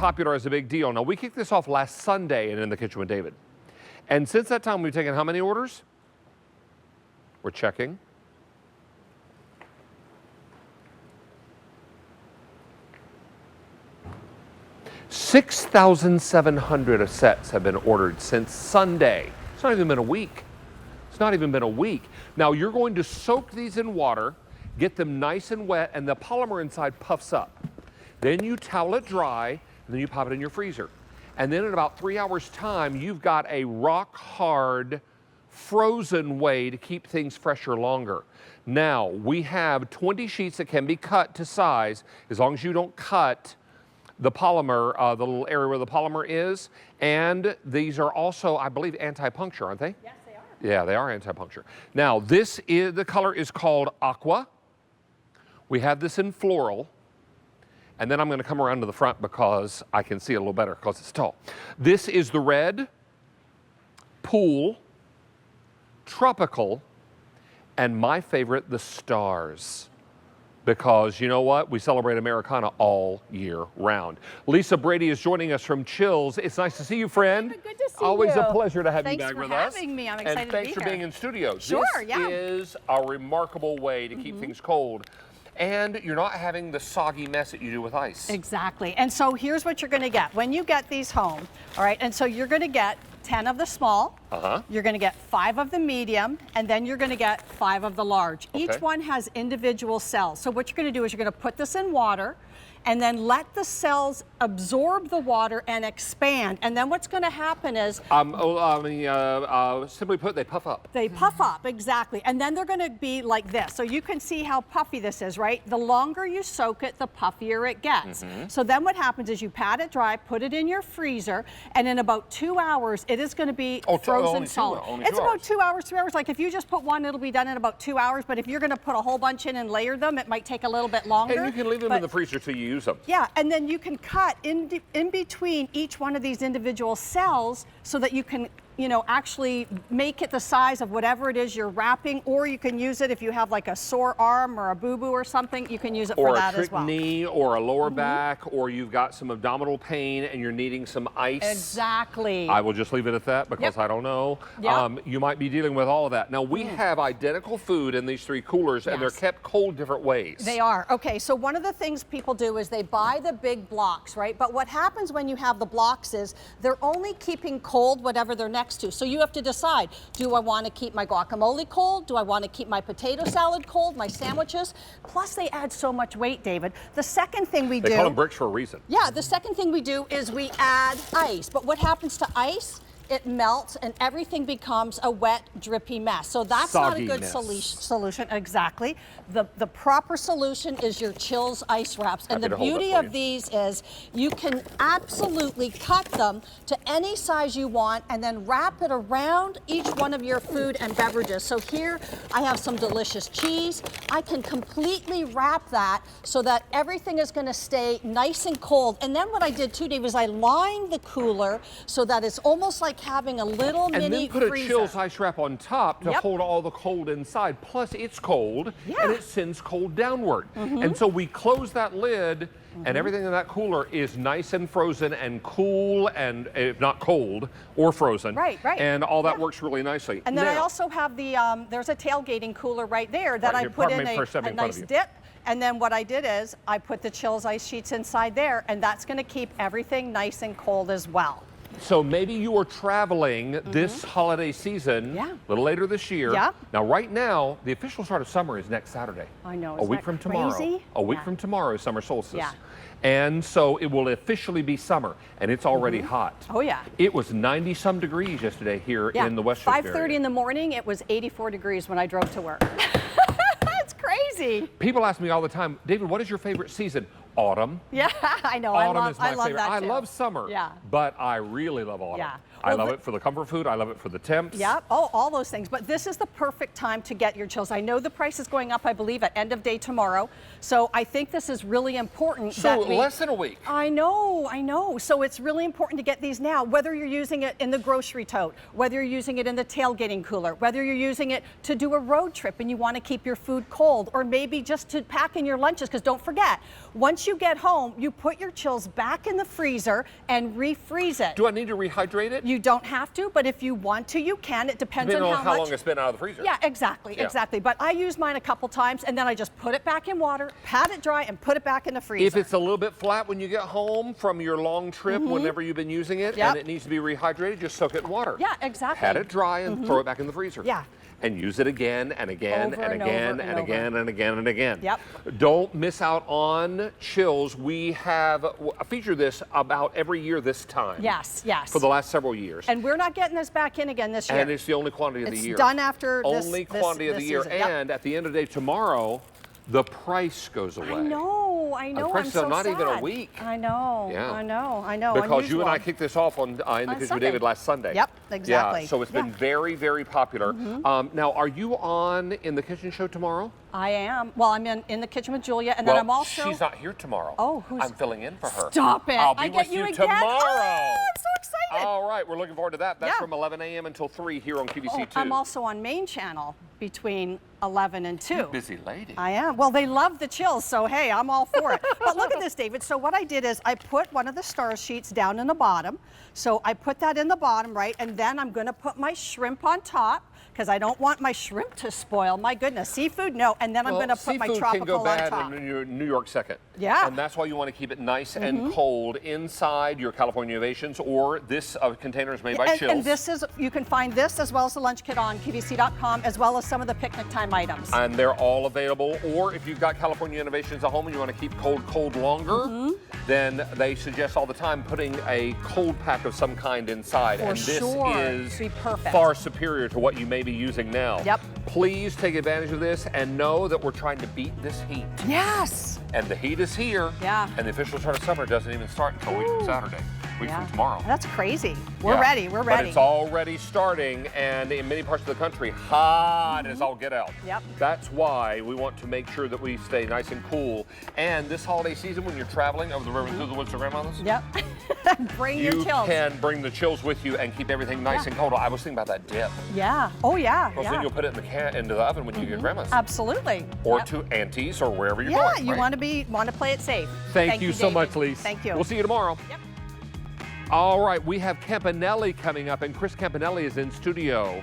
popular as a big deal. Now, we kicked this off last Sunday in the Kitchen with David. And since that time, we've taken how many orders? We're checking. $6,700 sets have been ordered since Sunday. It's not even been a week. It's not even been a week. Now, you're going to soak these in water, get them nice and wet, and the polymer inside puffs up. Then you towel it dry, and then you pop it in your freezer. And then in about 3 hours' time, you've got a rock-hard, frozen way to keep things fresher longer. Now, we have 20 sheets that can be cut to size, as long as you don't cut the polymer, the little area where the polymer is. And these are also, I believe, anti-puncture, aren't they? Yes, they are. Yeah, they are anti-puncture. Now, the color is called aqua. We have this in floral. And then I'm going to come around to the front because I can see it a little better because it's tall. This is the red, pool, tropical, and my favorite, the stars. Because you know what? We celebrate Americana all year round. Lisa Brady is joining us from Chillz. It's nice to see you, friend. Good to see you. Always a pleasure to have you Thanks back with us. Thanks for having me. I'm excited to be here. And thanks for being in studio. Sure, this is a remarkable way to keep things cold. And you're not having the soggy mess that you do with ice. Exactly. And so here's what you're going to get. When you get these home, all right, and so you're going to get 10 of the small, you're going to get 5 of the medium, and then you're going to get 5 of the large. Okay. Each one has individual cells. So what you're going to do is you're going to put this in water, and then let the cells absorb the water and expand. And then what's going to happen is... simply put, they puff up. They puff up, exactly. And then they're going to be like this. So you can see how puffy this is, right? The longer you soak it, the puffier it gets. So then what happens is you pat it dry, put it in your freezer, and in about 2 hours, it is going to be frozen solid. It's about 2 hours, 3 hours. Like if you just put one, it'll be done in about 2 hours. But if you're going to put a whole bunch in and layer them, it might take a little bit longer. And you can leave them in the freezer till you use them. Yeah, and then you can cut in between each one of these individual cells so that you can, you know, actually make it the size of whatever it is you're wrapping, or you can use it if you have like a sore arm or a boo-boo or something, you can use it for that as well. Or a trick knee, or a lower back, or you've got some abdominal pain and you're needing some ice. Exactly. I will just leave it at that because I don't know. You might be dealing with all of that. Now, we have identical food in these 3 coolers, and they're kept cold different ways. They are. Okay, so one of the things people do is they buy the big blocks, right? But what happens when you have the blocks is they're only keeping cold whatever they're next to. So you have to decide, do I want to keep my guacamole cold? Do I want to keep my potato salad cold, my sandwiches? Plus they add so much weight, David. The second thing we do... They call them bricks for a reason. Yeah, the second thing we do is we add ice. But what happens to ice? It melts and everything becomes a wet, drippy mess. So that's not a good solution. Exactly. The proper solution is your Chillz ice wraps. And the beauty of these is you can absolutely cut them to any size you want and then wrap it around each one of your food and beverages. So here I have some delicious cheese. I can completely wrap that so that everything is going to stay nice and cold. And then what I did too, Dave, is I lined the cooler so that it's almost like having a little mini freezer. And then put a Chillz ice wrap on top to hold all the cold inside. Plus it's cold and it sends cold downward. And so we close that lid and everything in that cooler is nice and frozen and cool, and if not cold or frozen. Right. And all that works really nicely. And then I also have the, there's a tailgating cooler right there that I put in a nice dip. And then what I did is I put the Chillz ice sheets inside there, and that's going to keep everything nice and cold as well. So maybe you are traveling this holiday season, a little later this year. Now, right now, the official start of summer is next Saturday. I know. A week from tomorrow. Crazy? A week from tomorrow is summer solstice. And so it will officially be summer, and it's already hot. Oh, yeah. It was 90-some degrees yesterday here in the Western area. 5:30 in the morning, it was 84 degrees when I drove to work. That's crazy. People ask me all the time, David, what is your favorite season? Autumn. Yeah, I know. Autumn is my favorite. That too. I love summer, but I really love autumn. Yeah. I love it for the comfort food. I love it for the temps. Yeah, all those things. But this is the perfect time to get your Chillz. I know the price is going up, I believe, at end of day tomorrow. So I think this is really important. So less than a week. I know. So it's really important to get these now, whether you're using it in the grocery tote, whether you're using it in the tailgating cooler, whether you're using it to do a road trip and you want to keep your food cold, or maybe just to pack in your lunches, because don't forget, Once you get home, you put your Chillz back in the freezer and refreeze it. Do I need to rehydrate it? You don't have to, but if you want to, you can. It depends Depending on on how long it's been out of the freezer. Yeah, exactly, exactly. But I use mine a couple times, and then I just put it back in water, pat it dry, and put it back in the freezer. If it's a little bit flat when you get home from your long trip, whenever you've been using it, and it needs to be rehydrated, just soak it in water. Yeah, exactly. Pat it dry and throw it back in the freezer. Yeah. And use it again and again Over and and again over and and again and again and again. Yep. Don't miss out on Chillz. We have featured this about every year this time. Yes, yes. For the last several years. And we're not getting this back in again this year. And it's the only quantity of the year. It's done after this Only quantity of the year. season. Yep. And at the end of the day tomorrow, the price goes away. I know. The price I'm is so not sad. even a week. I know. Yeah. I know. Because you and I Unusual. kicked this off on In the Kitchen with Sunday. David last Sunday. Yep, exactly. Yeah, so it's been very, very popular. Now, are you on In the Kitchen show tomorrow? I am. Well, I'm in the kitchen with Julia, and then I'm also. She's not here tomorrow. Oh, who's? I'm filling in for her. Stop it! I'll be I get with you you again. tomorrow. Oh, I'm so excited. All right, we're looking forward to that. That's Yeah. from 11 a.m. until 3 here on QVC2. I'm also on main channel between 11 and 2. Busy lady. I am. Well, they love the Chillz, so hey, I'm all for it. But look at this, David. So what I did is I put one of the star sheets down in the bottom. So I put that in the bottom, right? And then I'm going to put my shrimp on top because I don't want my shrimp to spoil. My goodness, seafood, no. And then I'm going to put my tropical can go on bad top. in New York second. Yeah. And that's why you want to keep it nice and cold inside your California Innovations, or this container is made by Chillz. And this is, you can find this as well as the lunch kit on QVC.com, as well as some of the picnic time items. And they're all available. Or if you've got California Innovations at home and you want to keep cold longer, then they suggest all the time putting a cold pack of some kind inside. For and this sure. is Be perfect. far superior to what you may be using now. Yep. Please take advantage of this and know that we're trying to beat this heat. Yes. And the heat is here. Yeah. And the official start of summer doesn't even start until a week from Saturday. Week from tomorrow. That's crazy. We're Yeah. ready. We're ready. But it's already starting, and in many parts of the country, hot as all get out. Yep. That's why we want to make sure that we stay nice and cool. And this holiday season, when you're traveling over the river through the woods to grandmother's, Yep. Bring your you Chillz. can bring the Chillz with you and keep everything nice and cold. I was thinking about that dip. Yeah. Oh, yeah. Because then you'll put it into the oven when you get grandma's. Absolutely. Or Yep. to aunties or wherever you're Yeah, going. you right? want to play it safe. Thank you so David. much, Lise. Thank you. We'll see you tomorrow. Yep. All right, we have Campanelli coming up, and Chris Campanelli is in studio.